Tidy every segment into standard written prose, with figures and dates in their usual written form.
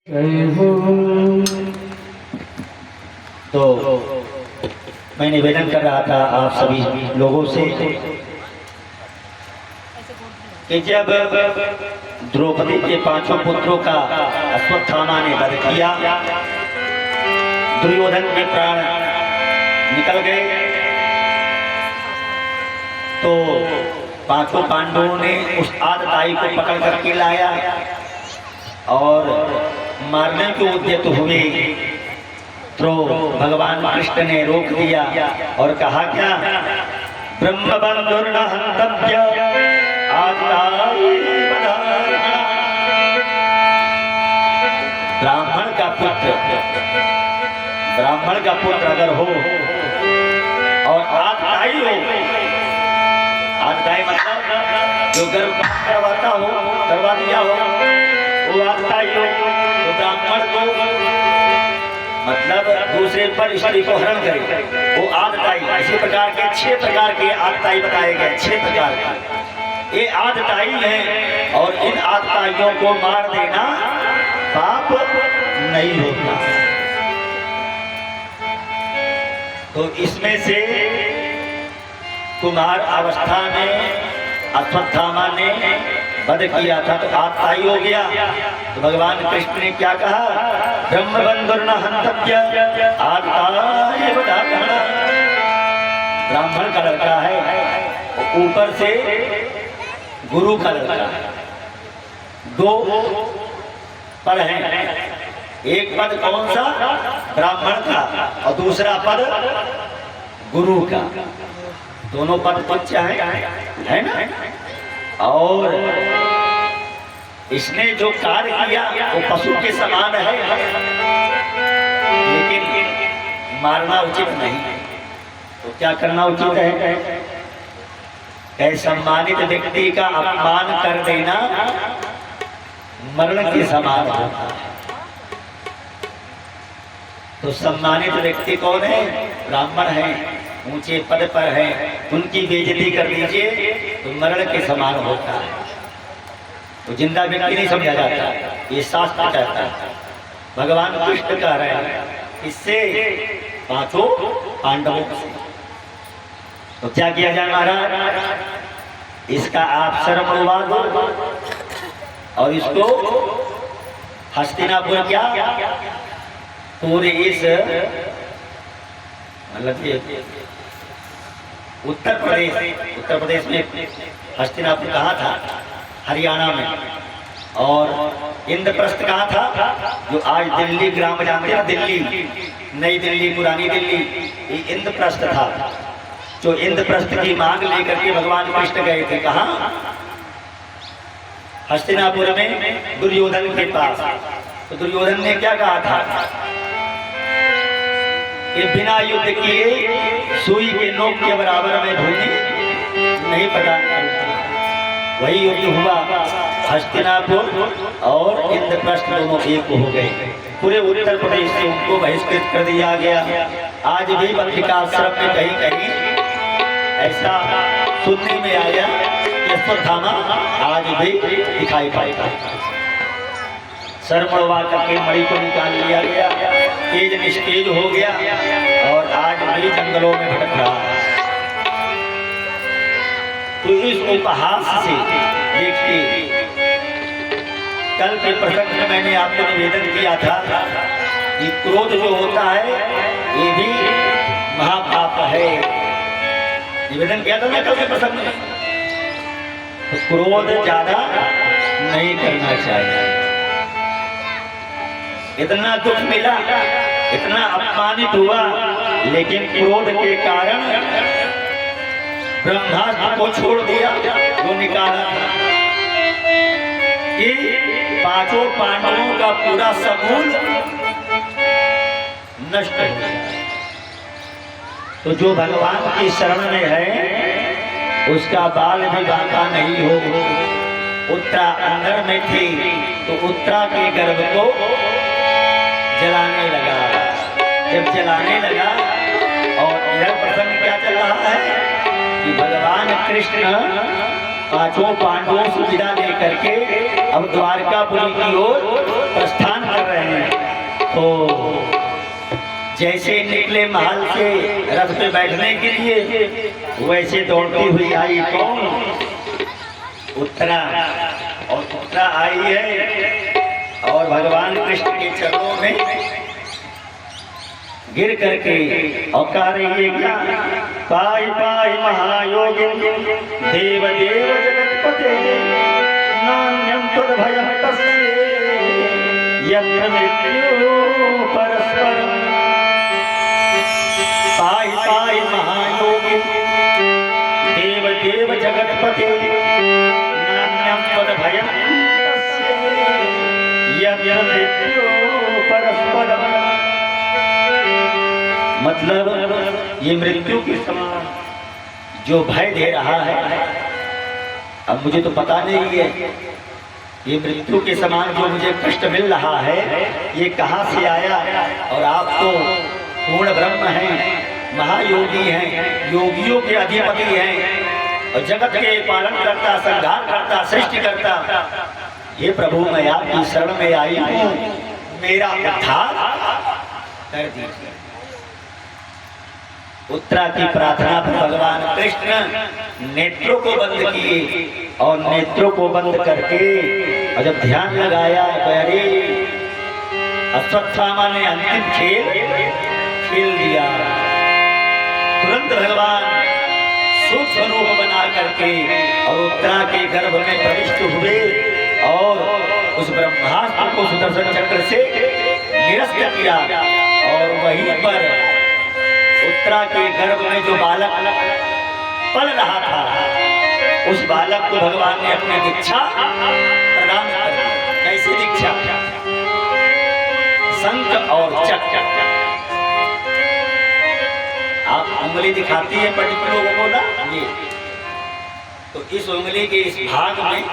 तो मैं निवेदन कर रहा था आप सभी लोगों से कि जब द्रौपदी के पांचों पुत्रों का अश्वत्थामा ने वध किया, दुर्योधन के प्राण निकल गए, तो पांचों पांडवों ने उस आदताई को पकड़ करके लाया और मारने के उद्यत हुए। तो भगवान कृष्ण ने रोक दिया और कहा क्या, ब्रह्मबंधुर्न हन्तव्य आदताये वधार्हा। ब्राह्मण का पुत्र अगर हो और आदताई हो, आदताई मतलब जो गर्भपात करवाता हो, करवा दिया हो, वो आदताई हो। तो ब्राह्मण को मतलब दूसरे पर स्त्री को हरण करे, वो आदताई। इसी प्रकार के 6 प्रकार के आदताई बताए गए, 6 प्रकार के ये आदताई हैं, और इन आदताइयों को मार देना पाप नहीं होता। तो इसमें से कुमार अवस्था में अश्वत्थामा ने वध किया था, तो आदताई हो गया। तो भगवान कृष्ण ने क्या कहा, ब्रह्मबंधुर्न हन्तव्य आदताये वधार्हा। ब्राह्मण का लड़का है, ऊपर से गुरु का लड़का है, 2 पद हैं। एक पद कौन सा, ब्राह्मण का, और दूसरा पद गुरु का। दोनों पद तुच्छ है ना। और इसने जो कार्य किया वो पशु के समान है, लेकिन मारना उचित नहीं। तो क्या करना उचित है, सम्मानित व्यक्ति का अपमान कर देना मरण के समान होता है। तो सम्मानित व्यक्ति कौन है, ब्राह्मण है, ऊंचे पद पर है, उनकी बेइज्जती कर दीजिए तो मरण के समान होता है। तो जिंदा व्यक्ति नहीं समझा जाता, ये शास्त्र कहता है। भगवान कृष्ण कह रहे हैं इससे पांचों पांडवों से। तो क्या किया जाए महाराज, इसका आप शर्म उड़वा दो और इसको हस्तिनापुर क्या पूरे इस मतलब उत्तर प्रदेश में हस्तिनापुर कहाँ था, हरियाणा में। और इंद्रप्रस्थ कहाँ था, जो आज दिल्ली ग्राम जानते हैं, दिल्ली, नई दिल्ली, पुरानी दिल्ली, ये इंद्रप्रस्थ था। जो इंद्रप्रस्थ की मांग लेकर के भगवान कृष्ण गए थे कहाँ, हस्तिनापुर में दुर्योधन के पास। तो दुर्योधन ने क्या कहा था कि बिना युद्ध किए सुई के नोक के बराबर में भूमि नहीं प्रदान करूंगा। वही युद्ध हुआ, हस्तिनापुर और इंद्रप्रस्थ दोनों एक हो गए। पूरे उत्तर प्रदेश से उनको बहिष्कृत कर दिया गया। आज भी बद्रिकाश्रम में कहीं कहीं ऐसा सुनने में आया कि अश्वत्थामा आज भी दिखाई पड़ता है। सर मड़वा करके मणि को निकाल लिया गया, तेज निस्तेज हो गया और आज भी जंगलों में भटक रहा है। तो इस उपहास से देखिए, कल के प्रसंग में मैंने आपको निवेदन किया था कि क्रोध जो होता है ये भी महापाप है। निवेदन किया था मैं कल के प्रसंग में। तो क्रोध ज्यादा नहीं करना चाहिए। इतना दुख मिला, इतना अपमानित हुआ, लेकिन क्रोध के कारण ब्रह्मास्त्र को छोड़ दिया, वो निकाला था कि पांचों पांडवों का पूरा समूल नष्ट हो गया। तो जो भगवान की शरण में है उसका बाल भी बांका नहीं हो। उत्तरा अंदर में थी तो उत्तरा के गर्भ को जलाने लगा। जब जलाने लगा, और यह प्रसंग क्या चल रहा है कि भगवान कृष्ण पांचों पांडवों से विदा लेकर के अब द्वारकापुरी की ओर प्रस्थान कर रहे तो जैसे निकले महल से रथ पे बैठने के लिए, वैसे दौड़ती हुई आई कौन? उत्तरा। और उत्तरा आई है और भगवान कृष्ण के चरणों में गिर करके और कह रही है क्या? पाई पाई महायोगी देव देव जगतपते नान्यं तद्भयं तस्य यत्र मृत्यु परस्परम्। पाई पाई महायोगी देव देव जगतपते नान्यं तद्भयं तस्य यत्र मृत्यु परस्परम्। मतलब ये मृत्यु के समान जो भय दे रहा है, अब मुझे तो पता नहीं है ये मृत्यु के समान जो मुझे कष्ट मिल रहा है ये कहाँ से आया। और आप तो पूर्ण ब्रह्म हैं, महायोगी हैं, योगियों के अधिपति हैं और जगत के पालन करता, संहार करता, सृष्टि करता। हे प्रभु, मैं आपकी शरण में आई हूँ, मेरा उद्धार कर दीजिए। उत्तरा की प्रार्थना पर भगवान कृष्ण नेत्रों को बंद किए और नेत्रों को बंद करके और जब ध्यान लगाया तो अरे अश्वत्थामा ने अंतिम खेल दिया। तुरंत भगवान सूक्ष्म रूप बना करके और उत्तरा के गर्भ में प्रविष्ट हुए और उस ब्रह्मास्त्र को सुदर्शन चक्र से निरस्त किया। और वहीं पर उत्तरा के गर्भ में जो बालक पल रहा था, उस बालक को भगवान ने अपनी दीक्षा प्रदान कर दी। कैसी दीक्षा? शंख और चक्र। आप उंगली दिखाती है पंडित लोगों को ना, ये तो इस उंगली के इस भाग में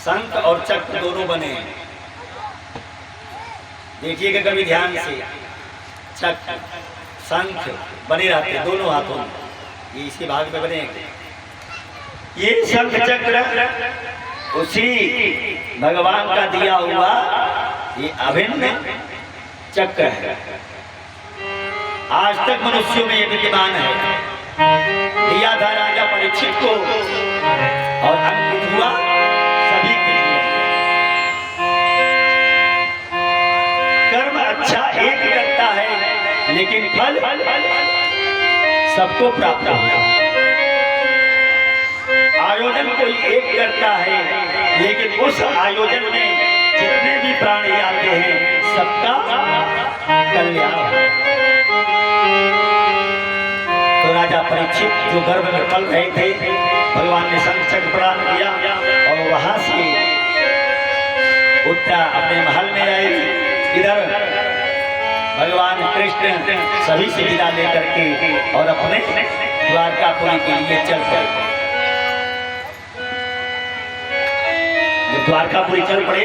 शंख और चक्र दोनों बने हैं। देखिएगा कभी ध्यान से, चक्र शंख बने रहते हैं दोनों हाथों में, ये इसी भाग में बने। ये शंख चक्र उसी भगवान का दिया हुआ ये अभिन्न चक्र है। आज तक मनुष्यों में ये विद्यमान है। दिया था राजा परीक्षित को और अंकित हुआ सभी के लिए। कर्म अच्छा एक करता है लेकिन फल सबको प्राप्त होता है। आयोजन कोई एक करता है लेकिन उस आयोजन में जितने भी प्राणी आते हैं सबका कल्याण। तो राजा परीक्षित जो गर्भ में पल रहे थे, भगवान ने शंख चक्र प्रदान किया और वहां से उत्तरा अपने महल में आई। इधर भगवान कृष्ण सभी से विदा लेकर के और अपने द्वारकापुरी के लिए चल पड़े। जब द्वारकापुरी चल पड़े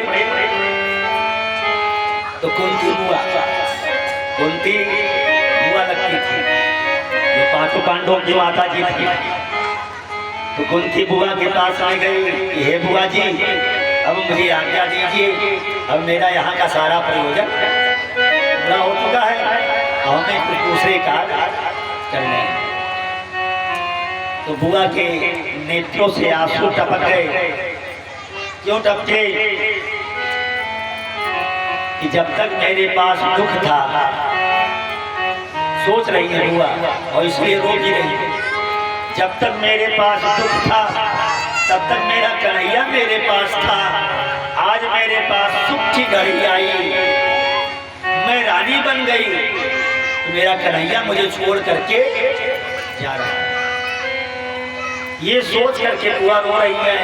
तो कुंती बुआ लगती थी, जो पांचों पांडवों की माता जी थी। तो कुंती बुआ के पास में गई, हे बुआ जी अब मुझे आज्ञा दीजिए, अब मेरा यहाँ का सारा प्रयोजन पूरा हो चुका है, हमें कुछ दूसरे कार्य करने। तो बुआ के नेत्रों से आंसू टपक गए। क्यों टपके? कि जब तक मेरे पास दुख था, सोच रही है बुआ और इसलिए रो भी रही है, जब तक मेरे पास दुख था तब तक मेरा कन्हैया मेरे पास था। आज मेरे पास सुख की घड़ी आई, मैं रानी बन गई, तो मेरा कन्हैया मुझे छोड़ करके जा रहा है। ये सोच करके बुआ रो रही है।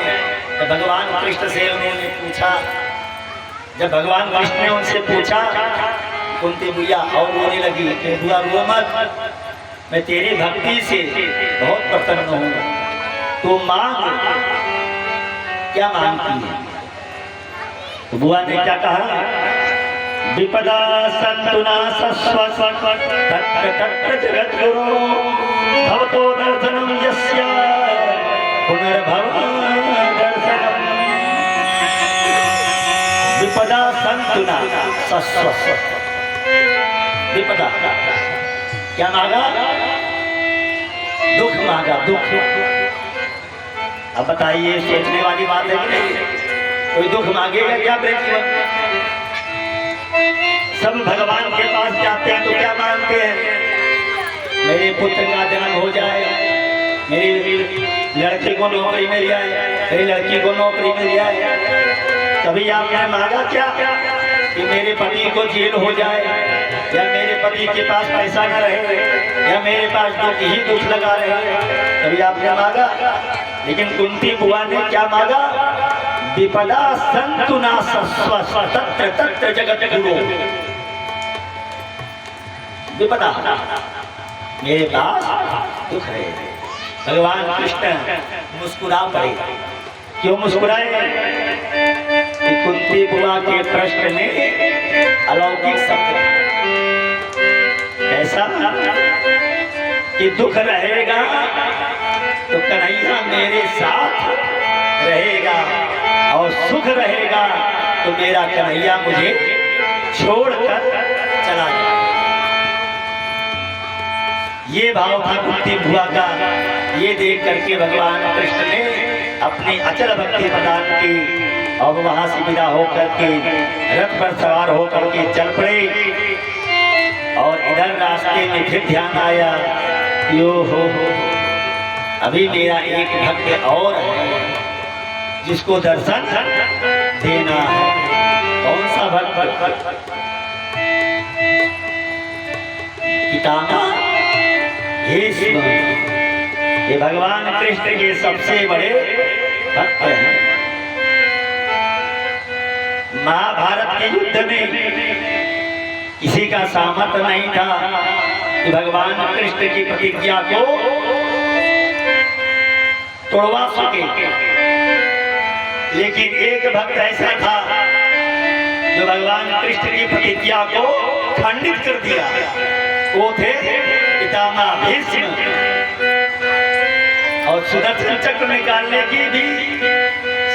तो भगवान कृष्ण से उन्होंने पूछा, जब भगवान कृष्ण ने उनसे पूछा, कुंती बुआ और रोने लगी कि बुआ रो मत, मैं तेरी भक्ति से बहुत प्रसन्न हूँ, तो मांग, क्या मांगती है? तो बुआ ने क्या कहा? विपदा सन्तु नासस्व तत्र तत्र जगद्गुरो भवतो दर्शनं यस्य पुनर्भव दर्शनम्। विपदा संत संतुना सस्व विपदा। क्या मांगा? दुख मांगा, दुख। अब बताइए, सोचने वाली बात है कि नहीं? कोई दुख मांगेगा क्या प्रेम? सब भगवान के पास जाते हैं तो क्या मांगते हैं? मेरे पुत्र का जन्म हो जाए, मेरी लड़की को नौकरी मिल जाए, मेरी लड़की को नौकरी मिल जाए। कभी आपने मांगा क्या कि मेरे पति को जेल हो जाए, या मेरे पति के पास पैसा न रहे, या मेरे पास दुख ही दुख लगा रहे? कभी आपने मांगा? लेकिन कुंती बुआ ने क्या मांगा? विपदा संतु ना सस्व तत्र तत्र जगत गुरु। विपदा मेरे पास दुख है। भगवान कृष्ण मुस्कुरा पड़े। क्यों मुस्कुराए? कि कुंती बुआ के प्रश्न में अलौकिक शब्द ऐसा कि दुख रहेगा तो कन्हैया मेरे साथ रहेगा, और सुख रहेगा तो मेरा कन्हैया मुझे छोड़कर चला जाए। ये भाव था कुंती बुआ का। ये देख करके भगवान कृष्ण ने अपनी अचल भक्ति प्रदान की, और वहां से विदा होकर के रथ पर सवार होकर के चल पड़े। और इधर रास्ते में फिर ध्यान आया, यो हो अभी मेरा एक भक्त और है जिसको दर्शन देना है। कौन सा भक्त? पितामह भीष्म। ये भगवान कृष्ण के सबसे बड़े भक्त हैं। महाभारत के युद्ध में किसी का सामर्थ्य नहीं था कि भगवान कृष्ण की प्रतिज्ञा को तोड़वा सके, लेकिन एक भक्त ऐसा था जो भगवान कृष्ण की प्रतिज्ञा को खंडित कर दिया। वो थे पितामह भीष्म। और सुदर्शन चक्र निकालने की भी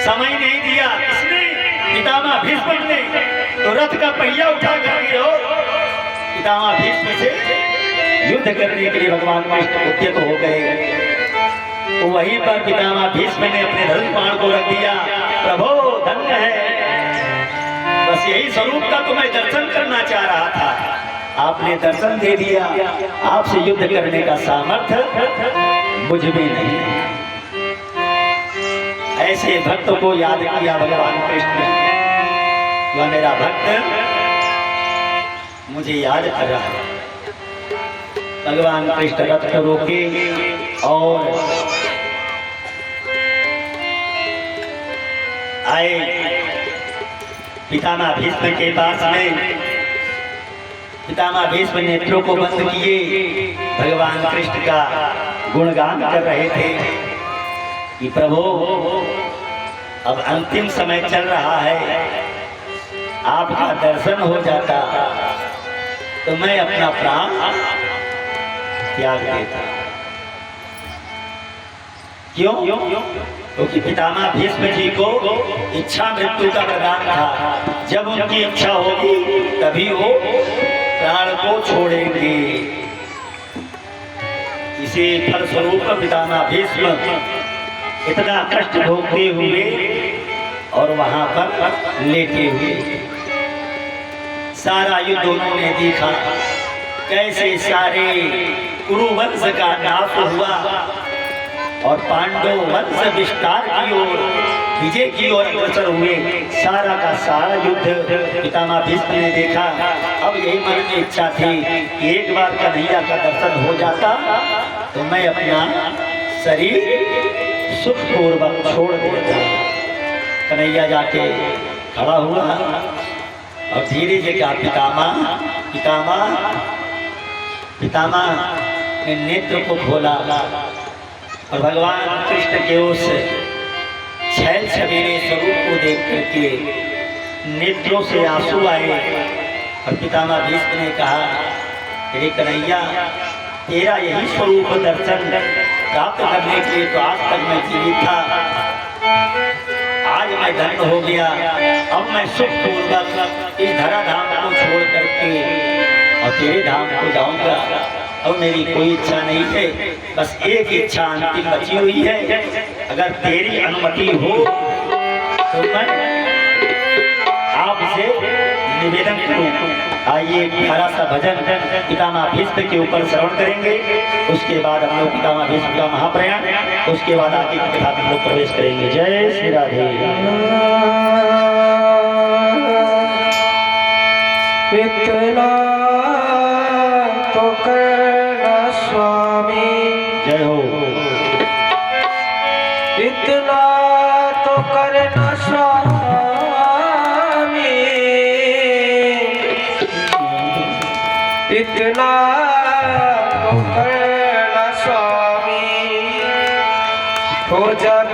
समय नहीं दिया इसने, पितामह भीष्म ने। तो रथ का पहिया उठा करके और पितामह भीष्म से युद्ध करने के लिए भगवान कृष्ण उद्यत हो गए। तो वहीं पर पितामह भीष्म ने अपने धनुष बाण को रख दिया। प्रभु धन्य है, बस यही स्वरूप का तो मैं दर्शन करना चाह रहा था, आपने दर्शन दे दिया। आपसे युद्ध करने का सामर्थ्य मुझ में नहीं। ऐसे भक्त को याद किया भगवान कृष्ण, वह मेरा भक्त मुझे याद कर रहा है। भगवान कृष्ण रथ को रोके और आए पितामह भीष्म के पास में। पितामह भीष्म नेत्रों को बंद किए भगवान कृष्ण का गुणगान कर रहे थे कि प्रभु अब अंतिम समय चल रहा है, आपका दर्शन हो जाता तो मैं अपना प्राण त्याग देता। क्यों? क्योंकि पितामह भीष्म जी को इच्छा मृत्यु का वरदान था। जब उनकी इच्छा होगी तभी वो प्राण को छोड़ेंगे। इसी फलस्वरूप पितामह भीष्म इतना कष्ट भोगते हुए और वहां पर लेटे हुए सारा युद्ध उन्होंने देखा, कैसे सारे कुरुवंश का नाश हुआ और पांडव वंश विस्तार की ओर विजय की ओर अग्रसर हुए। सारा का सारा युद्ध पितामह भीष्म ने देखा। अब यही मन की इच्छा थी कि एक बार कन्हैया का दर्शन हो जाता तो मैं अपना शरीर सुखपूर्वक छोड़ देता। कन्हैया जाके खड़ा हुआ और धीरे से कहा, पितामह पितामह। पितामह ने नेत्र को खोला और भगवान कृष्ण के उस छैल छबीले स्वरूप को देख करके नेत्रों से आंसू आए। और पितामह भीष्म ने कहा, हे कन्हैया, तेरा यही स्वरूप दर्शन प्राप्त करने के लिए तो आज तक मैं जीवित था। आज मैं धन्य हो गया, अब मैं सुखपूर्वक इस धराधाम को छोड़ करके और तेरे धाम को जाऊंगा। अब मेरी कोई इच्छा नहीं है, बस एक इच्छा अंतिम बची हुई है। अगर तेरी अनुमति हो तो मैं आपसे निवेदन करूं। आइए एक प्यारा सा भजन पितामह भीष्म के ऊपर श्रवण करेंगे, उसके बाद हम लोग पितामह भीष्म का महाप्रयाण, उसके बाद आगे की कथा में लोग प्रवेश करेंगे। जय श्री राधे। इतना तो करना स्वामी, जय हो। इतना तो करना स्वामी, इतना तो करना स्वामी, हो जब